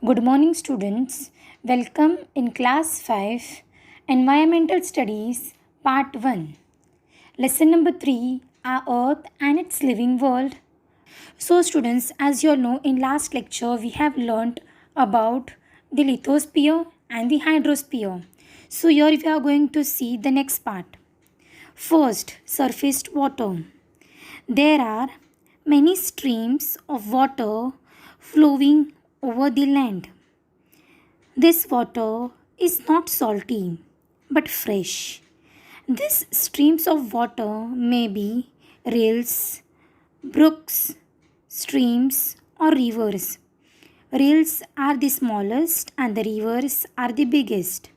Good morning, students. Welcome in class 5, Environmental Studies, Part 1. Lesson number 3, Our Earth and its Living World. So, students, as you all know, in last lecture we have learnt about the lithosphere and the hydrosphere. So, here we are going to see the next part. First, surface water. There are many streams of water flowing over the land. This water is not salty but fresh. These streams of water may be rills, brooks, streams, or rivers. Rills are the smallest and the rivers are the biggest.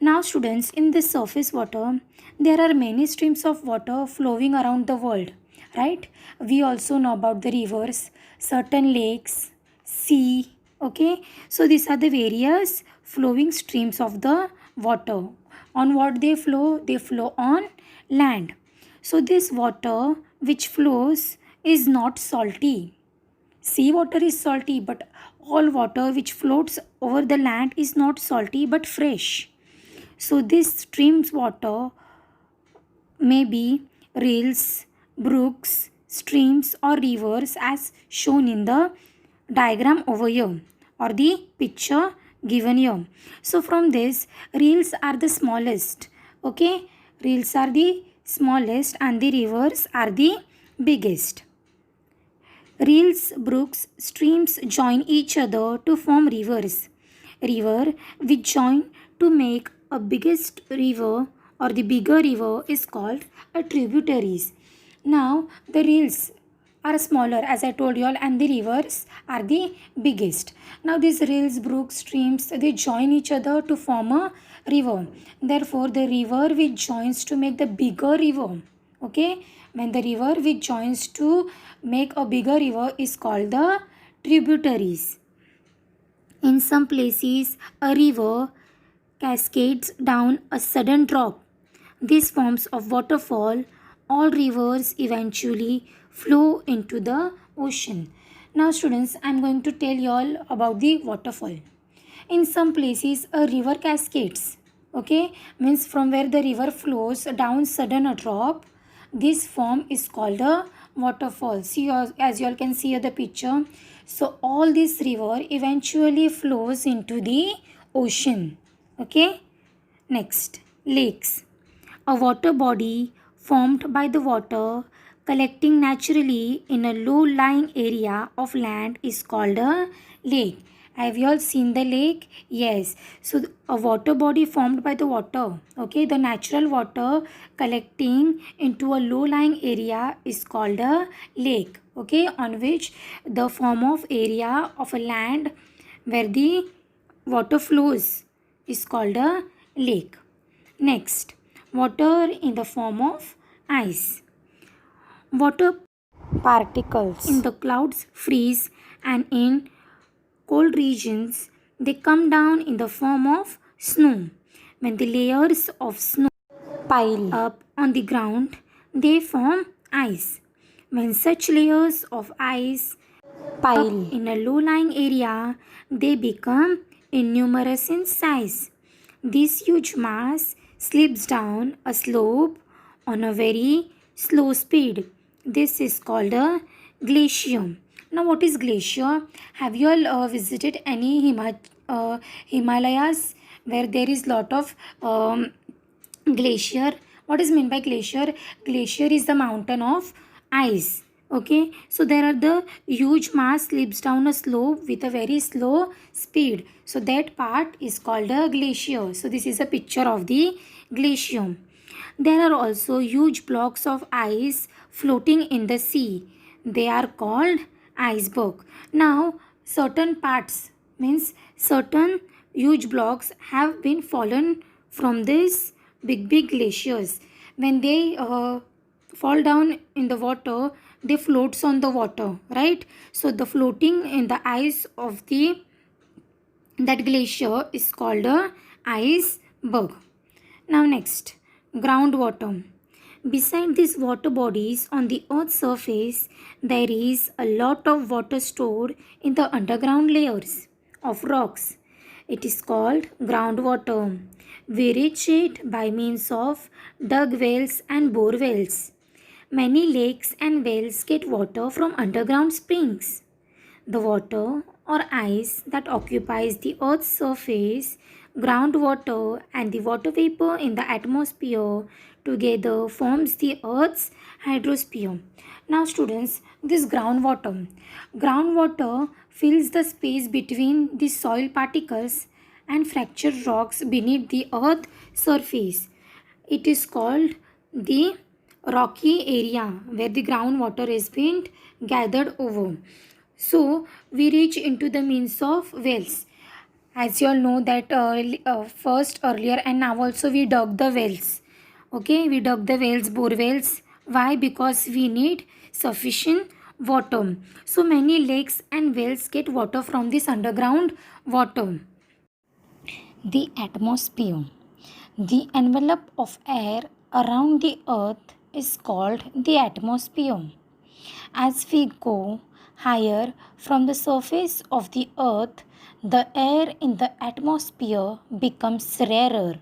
Now, students, in this surface water, there are many streams of water flowing around the world, right? We also know about the rivers, certain lakes, sea, okay? So, these are the various flowing streams of the water. On what they flow? They flow on land. So, this water which flows is not salty. Sea water is salty, but all water which floats over the land is not salty but fresh. So this stream's water may be rills, brooks, streams or rivers as shown in the diagram over here or the picture given here. So from this, rills are the smallest. Okay, rills are the smallest and the rivers are the biggest. Rills, brooks, streams join each other to form rivers. River which join to make a biggest river or the bigger river is called a tributaries. Now the rills are smaller as I told you all and the rivers are the biggest. Now these rills, brooks, streams they join each other to form a river. Therefore the river which joins to make the bigger river. Okay, when the river which joins to make a bigger river is called the tributaries. In some places, a river cascades down a sudden drop. These forms of waterfall, all rivers eventually flow into the ocean. Now, students, I am going to tell you all about the waterfall. In some places, a river cascades. Okay, means from where the river flows down sudden a drop. This form is called a waterfall. See, as you all can see here the picture. So all this river eventually flows into the ocean. Okay. Next, lakes. A water body formed by the water collecting naturally in a low-lying area of land is called a lake. Have you all seen the lake? Yes. So a water body formed by the water. Okay. The natural water collecting into a low-lying area is called a lake. Okay. On which the form of area of a land where the water flows is called a lake. Next, water in the form of ice. Water particles in the clouds freeze and in cold regions, they come down in the form of snow. When the layers of snow pile up on the ground, they form ice. When such layers of ice pile up in a low-lying area, they become innumerous in size. This huge mass slips down a slope on a very slow speed. This is called a glacier. Now, what is glacier? Have you all visited any Himalayas where there is lot of glacier? What is meant by glacier? Glacier is the mountain of ice. Okay, so there are the huge mass slips down a slope with a very slow speed. So that part is called a glacier. So this is a picture of the glacier. There are also huge blocks of ice floating in the sea. They are called iceberg. Now, certain parts means certain huge blocks have been fallen from these big glaciers. When they fall down in the water, they floats on the water, right? So the floating in the ice of that glacier is called a iceberg. Now next, groundwater. Beside these water bodies on the earth's surface, there is a lot of water stored in the underground layers of rocks. It is called groundwater. We reach it by means of dug wells and bore wells. Many lakes and wells get water from underground springs. The water or ice that occupies the Earth's surface, groundwater, and the water vapor in the atmosphere together forms the Earth's hydrosphere. Now, students, this groundwater fills the space between the soil particles and fractured rocks beneath the Earth's surface. It is called the rocky area where the groundwater is being gathered over. So we reach into the means of wells. As you all know that first earlier and now also we dug the wells. Okay, we dug the wells, bore wells. Why? Because we need sufficient water. So many lakes and wells get water from this underground water. The atmosphere. The envelope of air around the earth is called the atmosphere. As we go higher from the surface of the earth, the air in the atmosphere becomes rarer.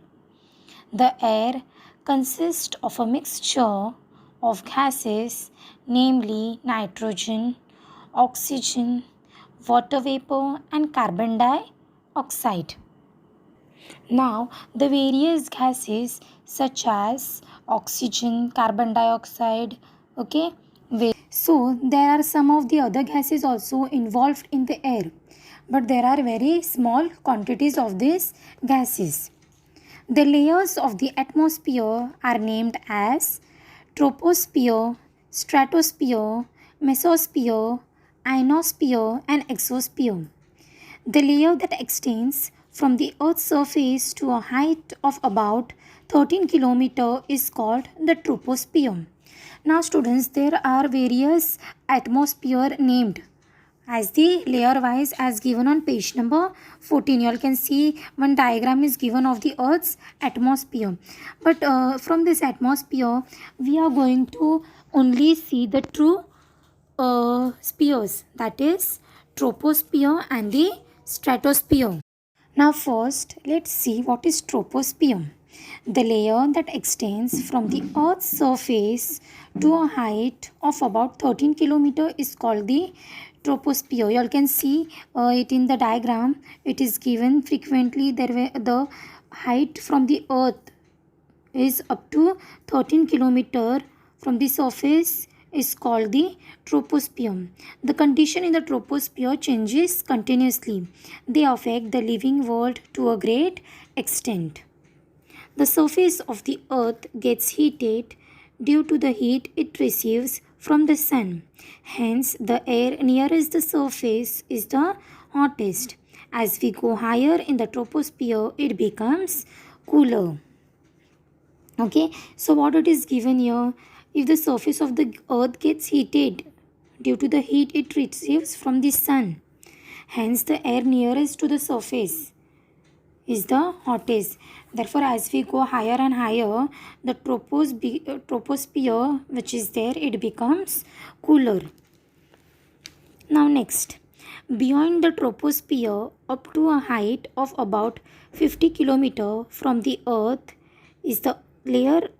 The air consists of a mixture of gases, namely nitrogen, oxygen, water vapor, and carbon dioxide. Now, the various gases such as oxygen, carbon dioxide, okay. So, there are some of the other gases also involved in the air, but there are very small quantities of these gases. The layers of the atmosphere are named as troposphere, stratosphere, mesosphere, ionosphere, and exosphere. The layer that extends from the Earth's surface to a height of about 13 km is called the troposphere. Now students, there are various atmosphere named as the layer wise as given on page number 14. You all can see one diagram is given of the Earth's atmosphere. But from this atmosphere, we are going to only see the true spheres, that is troposphere and the stratosphere. Now first, let's see what is troposphere. The layer that extends from the Earth's surface to a height of about 13 km is called the troposphere. You all can see it in the diagram. It is given frequently. The height from the Earth is up to 13 km from the surface is called the troposphere. The condition in the troposphere changes continuously. They affect the living world to a great extent. The surface of the earth gets heated due to the heat it receives from the sun. Hence, the air nearest the surface is the hottest. As we go higher in the troposphere, it becomes cooler. Okay, so what it is given here, if the surface of the earth gets heated due to the heat it receives from the sun, hence the air nearest to the surface is the hottest. Therefore, as we go higher and higher, the troposphere which is there, it becomes cooler. Now next, beyond the troposphere up to a height of about 50 km from the earth is the layer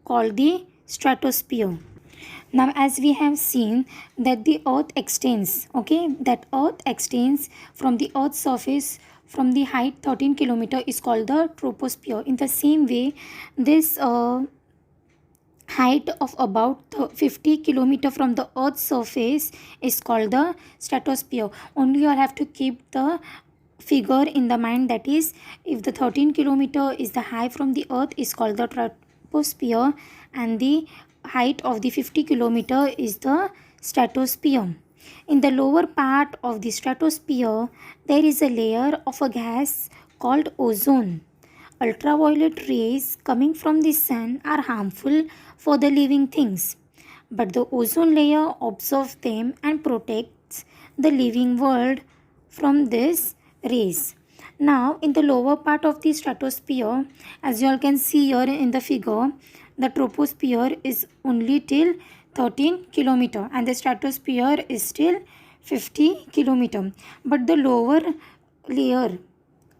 called the stratosphere. Now as we have seen that the earth extends, okay, that earth extends from the earth's surface from the height 13 km is called the troposphere. In the same way, this height of about 50 km from the earth's surface is called the stratosphere. Only you all have to keep the figure in the mind, that is, if the 13 km is the height from the earth is called the troposphere and the height of the 50 km is the stratosphere. In the lower part of the stratosphere, there is a layer of a gas called ozone. Ultraviolet rays coming from the sun are harmful for the living things, but the ozone layer absorbs them and protects the living world from these rays. Now, in the lower part of the stratosphere, as you all can see here in the figure, the troposphere is only till 13 km and the stratosphere is still 50 km. But the lower layer.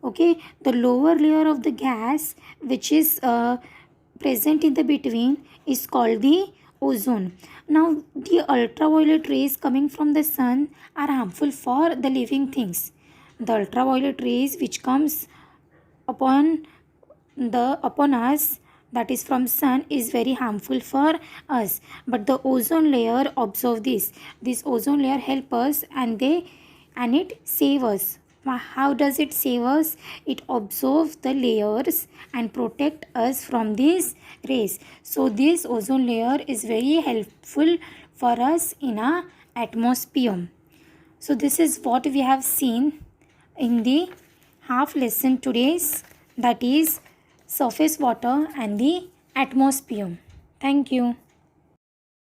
Okay, the lower layer of the gas which is present in the between is called the ozone. Now the ultraviolet rays coming from the sun are harmful for the living things. The ultraviolet rays which comes upon upon us, that is from sun, is very harmful for us, but the ozone layer absorb this ozone layer help us, and it save us. How does it save us? It absorbs the layers and protect us from these rays. So this ozone layer is very helpful for us in our atmosphere. So this is what we have seen in the half lesson today's, that is surface water and the atmosphere. Thank you.